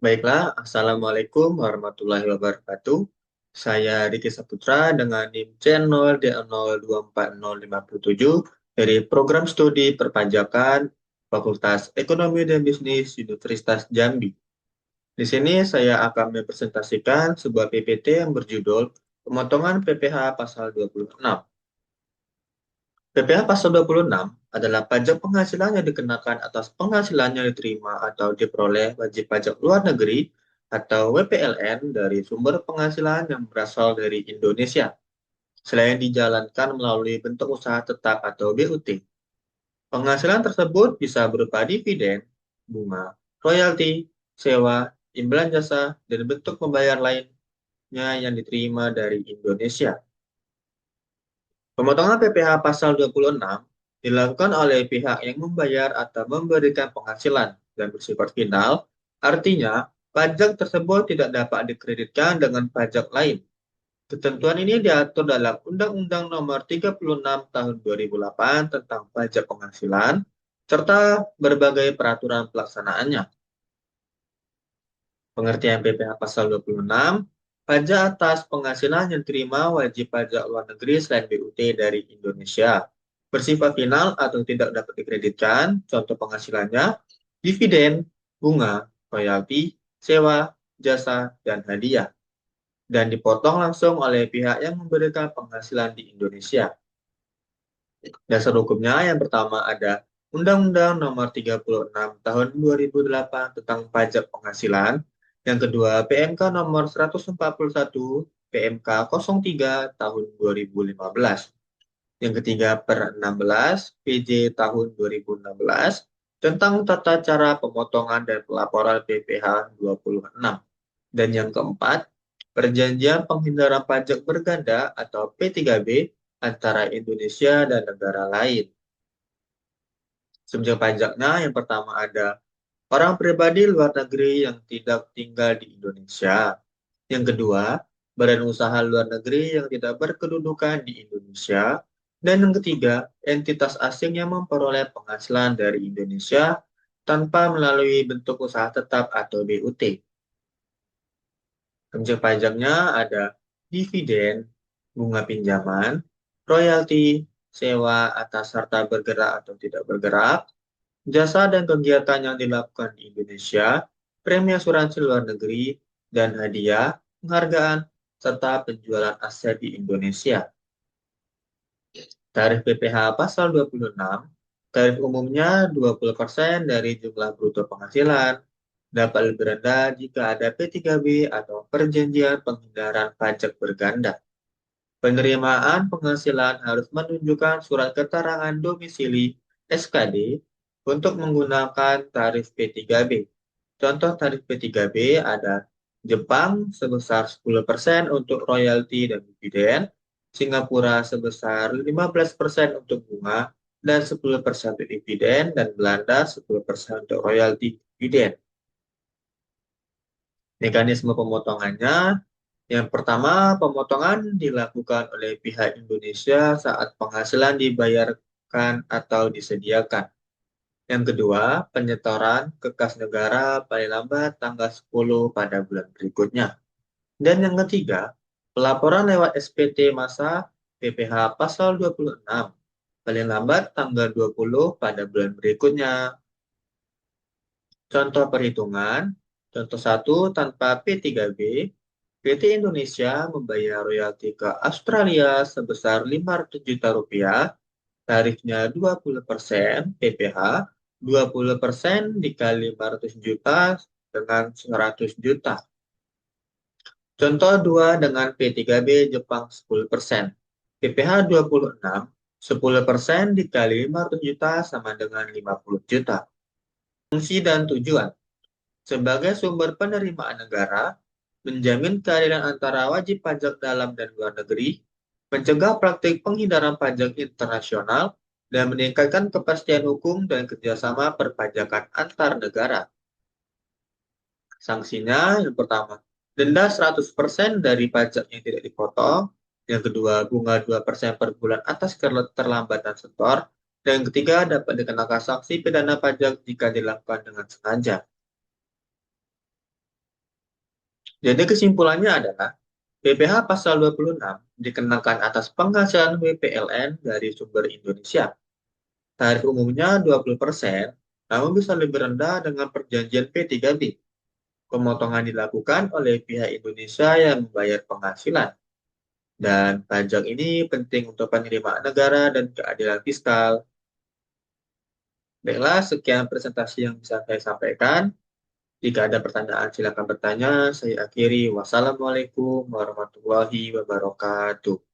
Baiklah, Assalamualaikum warahmatullahi wabarakatuh. Saya Riki Saputra dengan NIM C0D024057 dari Program Studi Perpajakan Fakultas Ekonomi dan Bisnis Universitas Jambi. Di sini saya akan mempresentasikan sebuah PPT yang berjudul Pemotongan PPh Pasal 26. PPh Pasal 26 adalah pajak penghasilan yang dikenakan atas penghasilan yang diterima atau diperoleh wajib pajak luar negeri atau WPLN dari sumber penghasilan yang berasal dari Indonesia, selain dijalankan melalui bentuk usaha tetap atau BUT. Penghasilan tersebut bisa berupa dividen, bunga, royalti, sewa, imbalan jasa, dan bentuk pembayar lainnya yang diterima dari Indonesia. Pemotongan PPh pasal 26 dilakukan oleh pihak yang membayar atau memberikan penghasilan dan bersifat final, artinya pajak tersebut tidak dapat dikreditkan dengan pajak lain. Ketentuan ini diatur dalam Undang-Undang Nomor 36 Tahun 2008 tentang pajak penghasilan, serta berbagai peraturan pelaksanaannya. Pengertian PPh Pasal 26, pajak atas penghasilan yang diterima wajib pajak luar negeri selain BUT dari Indonesia. Bersifat final atau tidak dapat dikreditkan, contoh penghasilannya, dividen, bunga, royalti, sewa, jasa, dan hadiah. Dan dipotong langsung oleh pihak yang memberikan penghasilan di Indonesia. Dasar hukumnya yang pertama ada Undang-Undang Nomor 36 Tahun 2008 tentang Pajak Penghasilan. Yang kedua, PMK Nomor 141 PMK 03 Tahun 2015. Yang ketiga, per 16 PJ Tahun 2016 tentang tata cara pemotongan dan pelaporan PPh 26. Dan yang keempat, Perjanjian Penghindaran Pajak Berganda atau P3B antara Indonesia dan negara lain. Subjek pajaknya yang pertama ada orang pribadi luar negeri yang tidak tinggal di Indonesia. Yang kedua, badan usaha luar negeri yang tidak berkedudukan di Indonesia. Dan yang ketiga, entitas asing yang memperoleh penghasilan dari Indonesia tanpa melalui bentuk usaha tetap atau BUT. Subjek pajaknya ada dividen, bunga pinjaman, royalti, sewa atas harta bergerak atau tidak bergerak, jasa dan kegiatan yang dilakukan di Indonesia, premi asuransi luar negeri, dan hadiah, penghargaan, serta penjualan aset di Indonesia. Tarif PPh pasal 26, tarif umumnya 20% dari jumlah bruto penghasilan, dapat lebih rendah jika ada P3B atau perjanjian penghindaran pajak berganda. Penerimaan penghasilan harus menunjukkan surat keterangan domisili SKD untuk menggunakan tarif P3B. Contoh tarif P3B ada Jepang sebesar 10% untuk royalti dan dividen, Singapura sebesar 15% untuk bunga dan 10% untuk dividen, dan Belanda 10% untuk royalti dividen. Mekanisme pemotongannya, yang pertama, pemotongan dilakukan oleh pihak Indonesia saat penghasilan dibayarkan atau disediakan. Yang kedua, penyetoran ke kas negara paling lambat tanggal 10 pada bulan berikutnya. Dan yang ketiga, pelaporan lewat SPT masa PPh pasal 26 paling lambat tanggal 20 pada bulan berikutnya. Contoh perhitungan, contoh 1 tanpa P3B, PT Indonesia membayar royalti ke Australia sebesar 500 juta rupiah, tarifnya 20% PPh, 20% dikali 500 juta dengan 100 juta. Contoh 2 dengan P3B Jepang 10%, PPh 26, 10% dikali 500 juta sama dengan 50 juta. Fungsi dan tujuan. Sebagai sumber penerimaan negara, menjamin keadilan antara wajib pajak dalam dan luar negeri, mencegah praktik penghindaran pajak internasional, dan meningkatkan kepastian hukum dan kerjasama perpajakan antar negara. Sanksinya yang pertama, denda 100% dari pajak yang tidak dipotong. Yang kedua, bunga 2% per bulan atas keterlambatan setor. Dan yang ketiga, dapat dikenakan sanksi pidana pajak jika dilakukan dengan sengaja. Jadi kesimpulannya adalah PPh pasal 26 dikenakan atas penghasilan WPLN dari sumber Indonesia. Tarif umumnya 20%, namun bisa lebih rendah dengan perjanjian P3B. Pemotongan dilakukan oleh pihak Indonesia yang membayar penghasilan. Dan pajak ini penting untuk penerimaan negara dan keadilan fiskal. Baiklah, sekian presentasi yang bisa saya sampaikan. Jika ada pertanyaan, silakan bertanya. Saya akhiri. Wassalamualaikum warahmatullahi wabarakatuh.